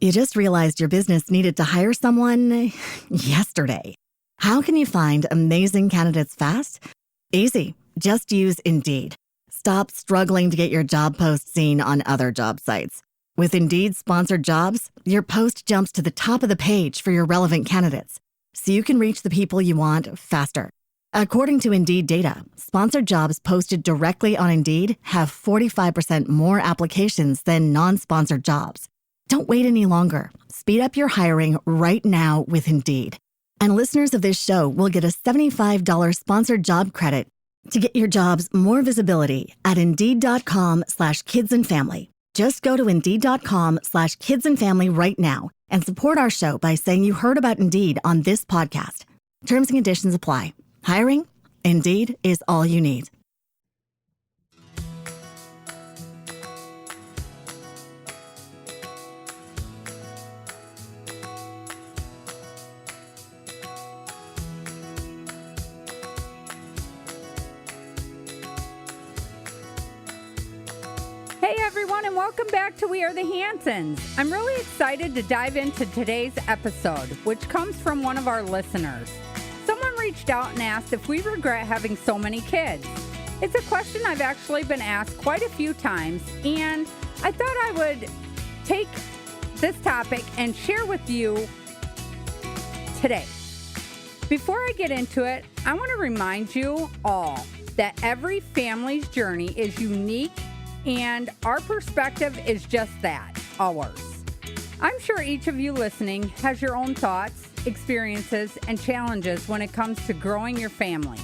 You just realized your business needed to hire someone yesterday. How can you find amazing candidates fast? Easy. Just use Indeed. Stop struggling to get your job post seen on other job sites. With Indeed sponsored jobs, your post jumps to the top of the page for your relevant candidates, so you can reach the people you want faster. According to Indeed data, sponsored jobs posted directly on Indeed have 45% more applications than non-sponsored jobs. Don't wait any longer. Speed up your hiring right now with Indeed. And listeners of this show will get a $75 sponsored job credit to get your jobs more visibility at Indeed.com/kidsandfamily. Just go to Indeed.com/kidsandfamily right now and support our show by saying you heard about Indeed on this podcast. Terms and conditions apply. Hiring? Indeed is all you need. Hey everyone, and welcome back to We Are the Hansons. I'm really excited to dive into today's episode, which comes from one of our listeners. Someone reached out and asked if we regret having so many kids. It's a question I've actually been asked quite a few times, and I thought I would take this topic and share with you today. Before I get into it, I want to remind you all that every family's journey is unique, and our perspective is just that, ours. I'm sure each of you listening has your own thoughts, experiences, and challenges when it comes to growing your family.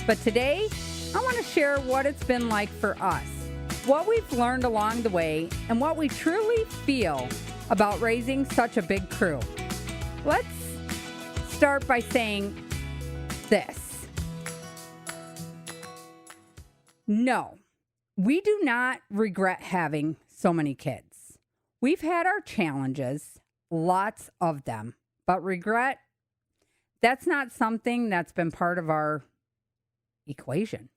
But today, I want to share what it's been like for us, what we've learned along the way, and what we truly feel about raising such a big crew. Let's start by saying this. No. We do not regret having so many kids. We've had our challenges, lots of them, but regret, that's not something that's been part of our equation.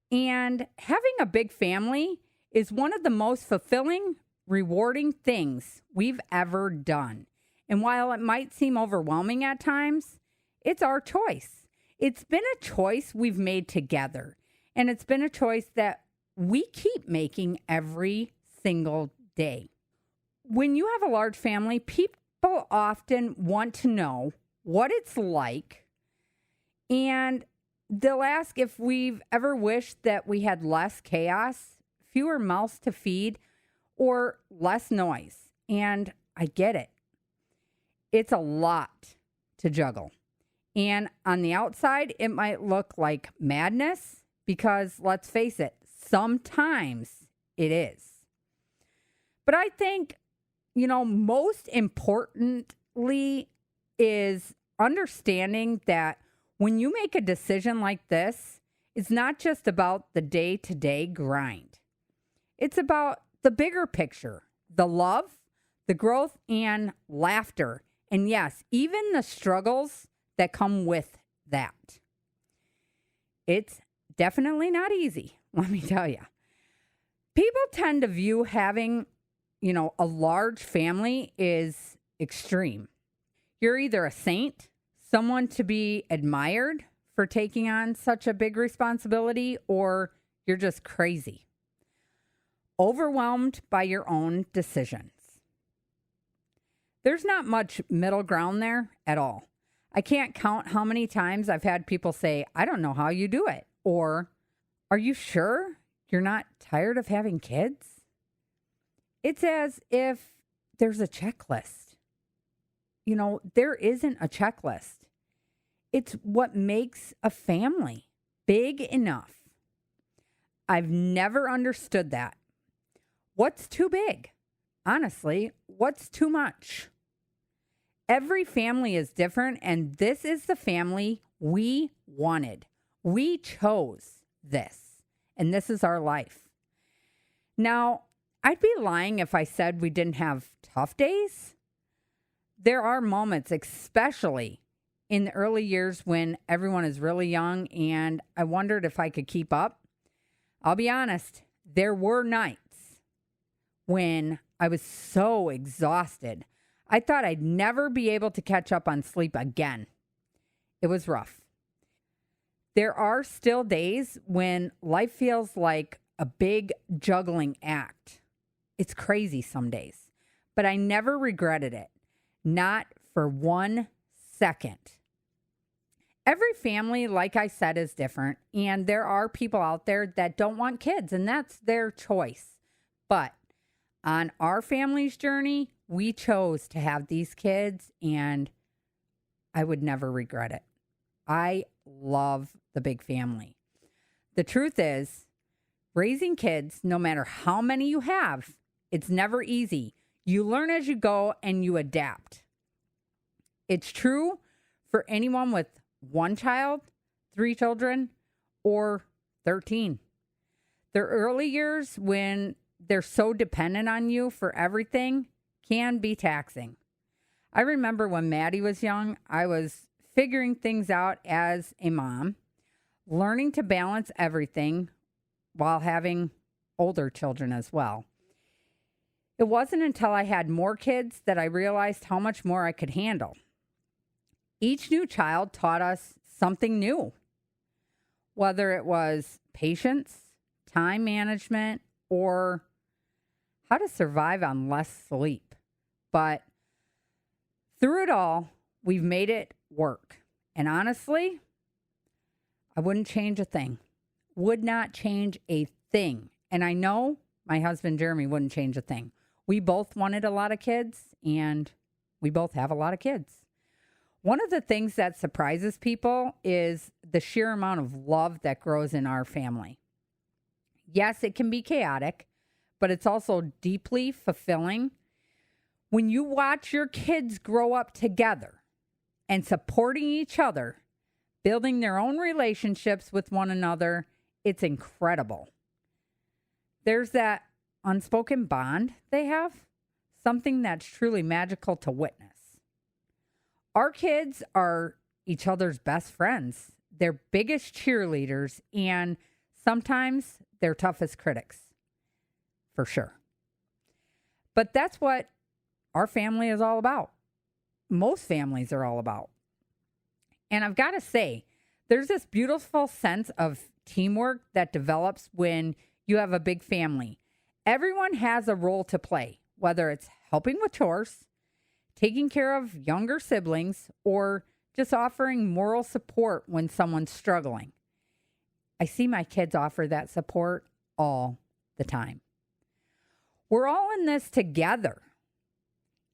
And having a big family is one of the most fulfilling, rewarding things we've ever done. And while it might seem overwhelming at times, it's our choice. It's been a choice we've made together. And it's been a choice that we keep making every single day. When you have a large family, people often want to know what it's like, and they'll ask if we've ever wished that we had less chaos, fewer mouths to feed, or less noise. And I get it. It's a lot to juggle. And on the outside, it might look like madness because, let's face it, sometimes it is. But I think, most importantly is understanding that when you make a decision like this, it's not just about the day-to-day grind. It's about the bigger picture, the love, the growth, and laughter. And yes, even the struggles that come with that. It's definitely not easy, let me tell you. People tend to view having, a large family is extreme. You're either a saint, someone to be admired for taking on such a big responsibility, or you're just crazy, overwhelmed by your own decisions. There's not much middle ground there at all. I can't count how many times I've had people say, I don't know how you do it. Or, are you sure you're not tired of having kids? It's as if there's a checklist. There isn't a checklist. It's what makes a family big enough. I've never understood that. What's too big? Honestly, what's too much? Every family is different, and this is the family we wanted. We chose this, and this is our life. Now, I'd be lying if I said we didn't have tough days. There are moments, especially in the early years when everyone is really young, and I wondered if I could keep up. I'll be honest, there were nights when I was so exhausted. I thought I'd never be able to catch up on sleep again. It was rough. There are still days when life feels like a big juggling act. It's crazy some days, but I never regretted it. Not for 1 second. Every family, like I said, is different, and there are people out there that don't want kids, and that's their choice. But on our family's journey, we chose to have these kids, and I would never regret it. I love the big family. The truth is, raising kids, no matter how many you have, it's never easy. You learn as you go and you adapt. It's true for anyone with 1 child, 3 children, or 13. The early years when they're so dependent on you for everything can be taxing. I remember when Maddie was young, I was figuring things out as a mom, learning to balance everything while having older children as well. It wasn't until I had more kids that I realized how much more I could handle. Each new child taught us something new, whether it was patience, time management, or how to survive on less sleep. But through it all, we've made it work. And honestly, I wouldn't change a thing. Would not change a thing. And I know my husband, Jeremy, wouldn't change a thing. We both wanted a lot of kids, and we both have a lot of kids. One of the things that surprises people is the sheer amount of love that grows in our family. Yes, it can be chaotic, but it's also deeply fulfilling. When you watch your kids grow up together and supporting each other, building their own relationships with one another, it's incredible. There's that unspoken bond they have, something that's truly magical to witness. Our kids are each other's best friends, their biggest cheerleaders, and sometimes their toughest critics, for sure. But that's what our family is all about. Most families are all about. And I've got to say, there's this beautiful sense of teamwork that develops when you have a big family. Everyone has a role to play, whether it's helping with chores, taking care of younger siblings, or just offering moral support when someone's struggling. I see my kids offer that support all the time. We're all in this together.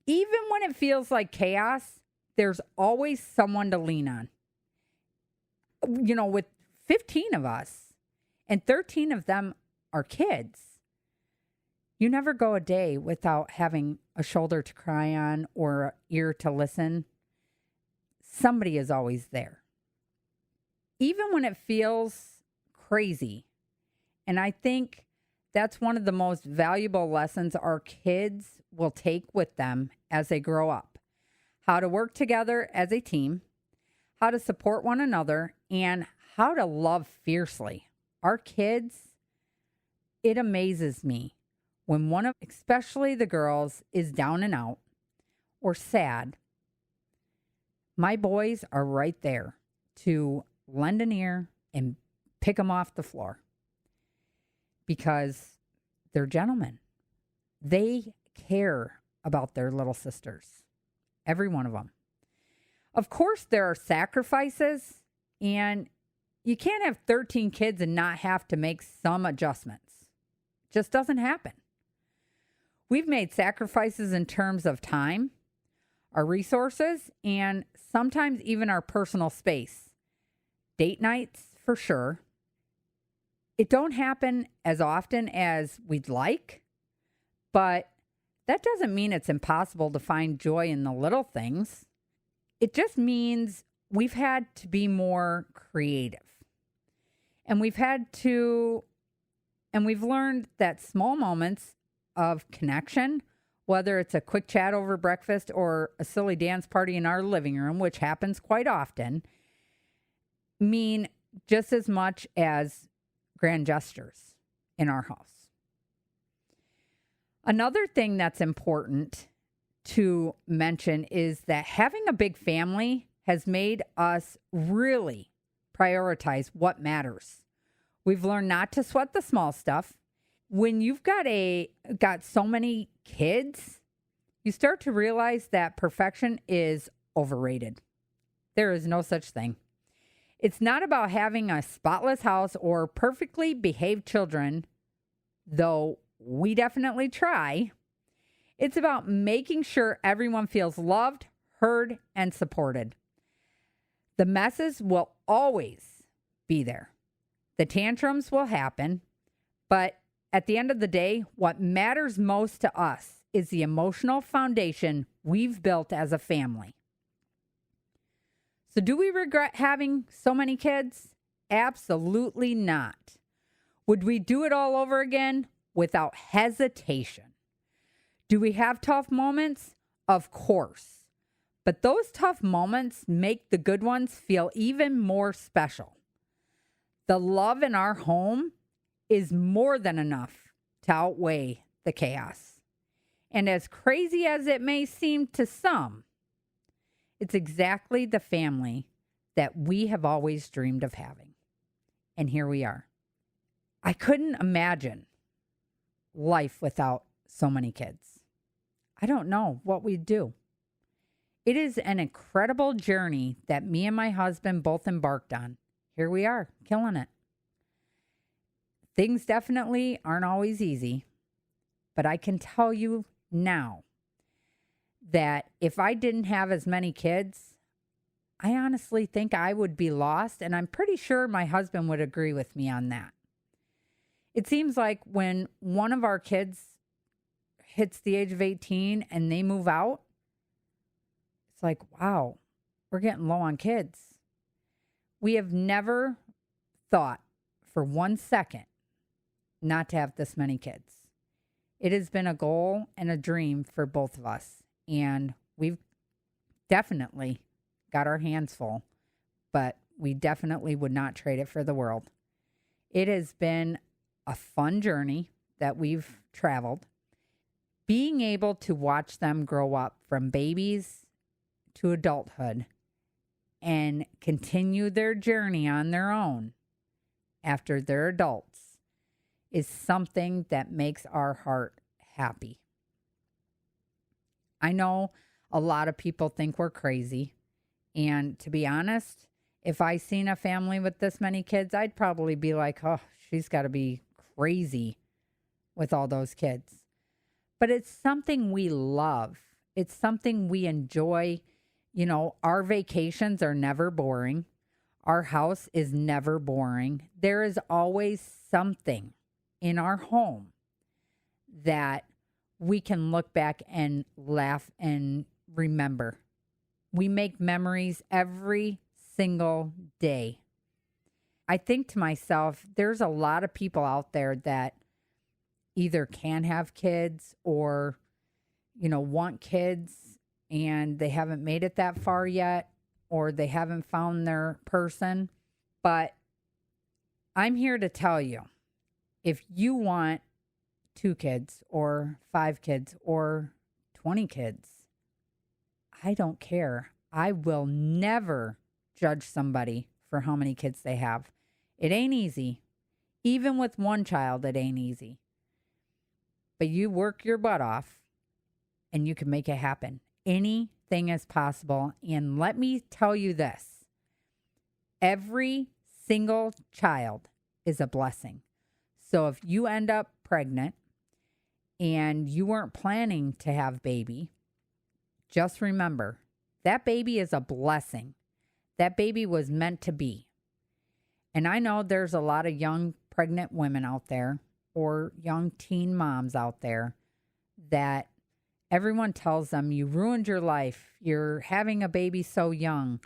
Even when it feels like chaos, there's always someone to lean on. You know, with 15 of us and 13 of them are kids, you never go a day without having a shoulder to cry on or an ear to listen. Somebody is always there. Even when it feels crazy. And I think that's one of the most valuable lessons our kids will take with them as they grow up. How to work together as a team, how to support one another, and how to love fiercely. Our kids, it amazes me when one of, especially the girls, is down and out or sad. My boys are right there to lend an ear and pick them off the floor because they're gentlemen. They care about their little sisters, every one of them. Of course, there are sacrifices, and you can't have 13 kids and not have to make some adjustments. It just doesn't happen. We've made sacrifices in terms of time, our resources, and sometimes even our personal space. Date nights, for sure. It don't happen as often as we'd like, but that doesn't mean it's impossible to find joy in the little things. It just means we've had to be more creative. And we've learned that small moments of connection, whether it's a quick chat over breakfast or a silly dance party in our living room, which happens quite often, mean just as much as grand gestures in our house. Another thing that's important to mention is that having a big family has made us really prioritize what matters. We've learned not to sweat the small stuff. When you've got so many kids, you start to realize that perfection is overrated. There is no such thing. It's not about having a spotless house or perfectly behaved children, though we definitely try. It's about making sure everyone feels loved, heard, and supported. The messes will always be there. The tantrums will happen, but at the end of the day, what matters most to us is the emotional foundation we've built as a family. So do we regret having so many kids? Absolutely not. Would we do it all over again? Without hesitation. Do we have tough moments? Of course. But those tough moments make the good ones feel even more special. The love in our home is more than enough to outweigh the chaos. And as crazy as it may seem to some, it's exactly the family that we have always dreamed of having. And here we are. I couldn't imagine life without so many kids. I don't know what we'd do. It is an incredible journey that me and my husband both embarked on. Here we are, killing it. Things definitely aren't always easy, but I can tell you now that if I didn't have as many kids, I honestly think I would be lost, and I'm pretty sure my husband would agree with me on that. It seems like when one of our kids hits the age of 18 and they move out, it's like, wow, we're getting low on kids. We have never thought for 1 second not to have this many kids. It has been a goal and a dream for both of us. And we've definitely got our hands full, but we definitely would not trade it for the world. It has been a fun journey that we've traveled. Being able to watch them grow up from babies to adulthood and continue their journey on their own after they're adults is something that makes our heart happy. I know a lot of people think we're crazy. And to be honest, if I seen a family with this many kids, I'd probably be like, oh, she's got to be crazy with all those kids. But it's something we love. It's something we enjoy. You know, our vacations are never boring. Our house is never boring. There is always something in our home that we can look back and laugh and remember. We make memories every single day. I think to myself, there's a lot of people out there that either can have kids or, you know, want kids and they haven't made it that far yet, or they haven't found their person. But I'm here to tell you, if you want 2 kids or 5 kids or 20 kids, I don't care. I will never judge somebody for how many kids they have. It ain't easy. Even with one child, it ain't easy. But you work your butt off and you can make it happen. Anything is possible. And let me tell you this. Every single child is a blessing. So if you end up pregnant and you weren't planning to have baby, just remember, that baby is a blessing. That baby was meant to be. And I know there's a lot of young pregnant women out there or young teen moms out there that everyone tells them you ruined your life. You're having a baby so young.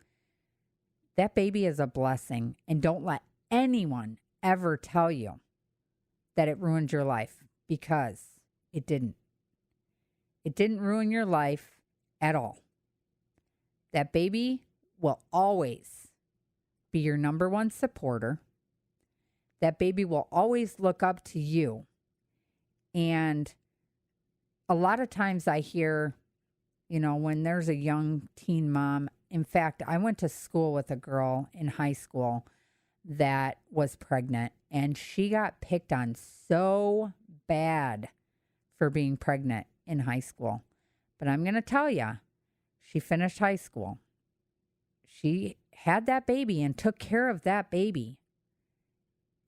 That baby is a blessing. And don't let anyone ever tell you that it ruined your life, because it didn't. It didn't ruin your life at all. That baby will always be your number one supporter. That baby will always look up to you. And a lot of times I hear, when there's a young teen mom. In fact, I went to school with a girl in high school that was pregnant, and she got picked on so bad for being pregnant in high school. But I'm going to tell you, she finished high school. She had that baby and took care of that baby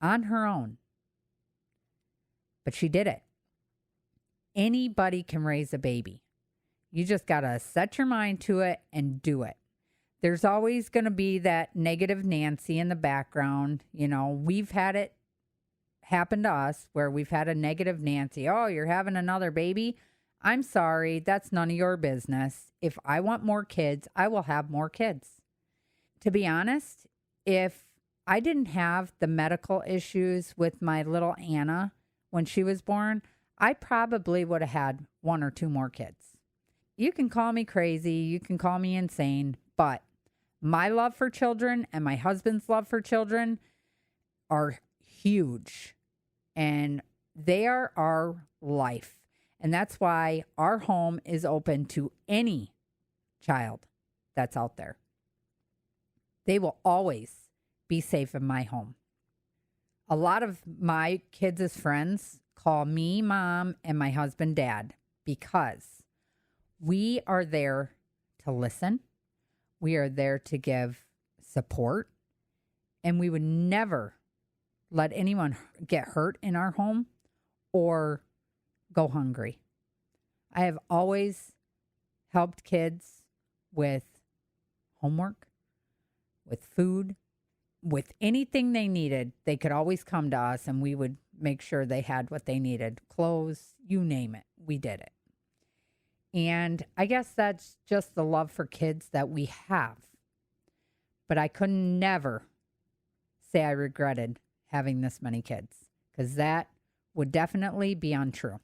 on her own. But she did it. Anybody can raise a baby. You just got to set your mind to it and do it. There's always going to be that negative Nancy in the background. We've had it happen to us where we've had a negative Nancy. Oh, you're having another baby? I'm sorry. That's none of your business. If I want more kids, I will have more kids. To be honest, if I didn't have the medical issues with my little Anna when she was born, I probably would have had one or two more kids. You can call me crazy, you can call me insane, but my love for children and my husband's love for children are huge, and they are our life. And that's why our home is open to any child that's out there. They will always be safe in my home. A lot of my kids' friends call me mom and my husband dad because we are there to listen. We are there to give support. And we would never let anyone get hurt in our home or go hungry. I have always helped kids with homework, with food, with anything they needed. They could always come to us and we would make sure they had what they needed. Clothes, you name it. We did it. And I guess that's just the love for kids that we have. But I could never say I regretted having this many kids, because that would definitely be untrue.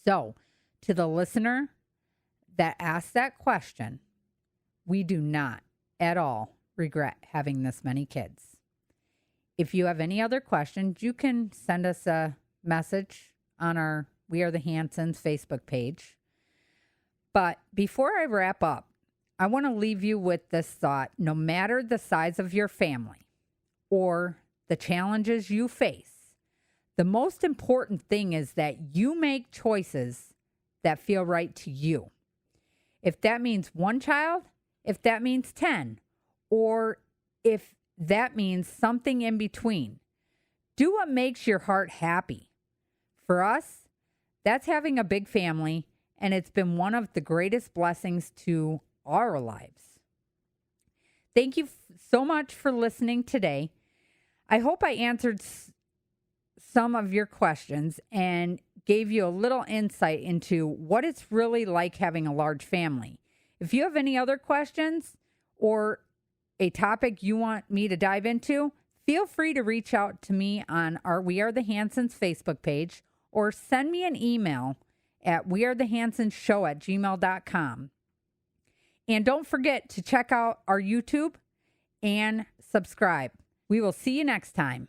So, to the listener that asked that question, we do not at all regret having this many kids. If you have any other questions, you can send us a message on our We Are the Hansons Facebook page. But before I wrap up, I want to leave you with this thought. No matter the size of your family or the challenges you face, the most important thing is that you make choices that feel right to you. If that means one child, if that means 10, or if that means something in between, do what makes your heart happy. For us, that's having a big family, and it's been one of the greatest blessings to our lives. Thank you so much for listening today. I hope I answered some of your questions and gave you a little insight into what it's really like having a large family. If you have any other questions or a topic you want me to dive into, feel free to reach out to me on our We Are the Hansons Facebook page or send me an email at wearethehansonsshow@gmail.com. And don't forget to check out our YouTube and subscribe. We will see you next time.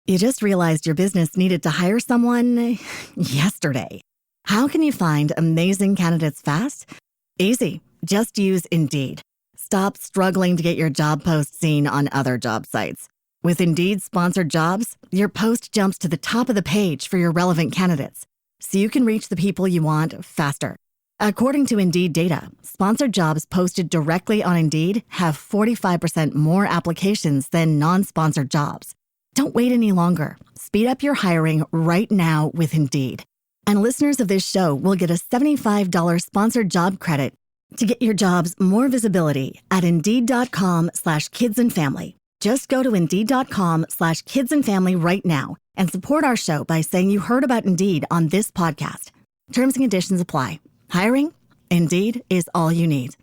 You just realized your business needed to hire someone yesterday. How can you find amazing candidates fast? Easy. Just use Indeed. Stop struggling to get your job post seen on other job sites. With Indeed sponsored jobs, your post jumps to the top of the page for your relevant candidates, so you can reach the people you want faster. According to Indeed data, sponsored jobs posted directly on Indeed have 45% more applications than non-sponsored jobs. Don't wait any longer. Speed up your hiring right now with Indeed. And listeners of this show will get a $75 sponsored job credit to get your jobs more visibility at Indeed.com/kidsandfamily. Just go to Indeed.com/kidsandfamily right now and support our show by saying you heard about Indeed on this podcast. Terms and conditions apply. Hiring? Indeed is all you need.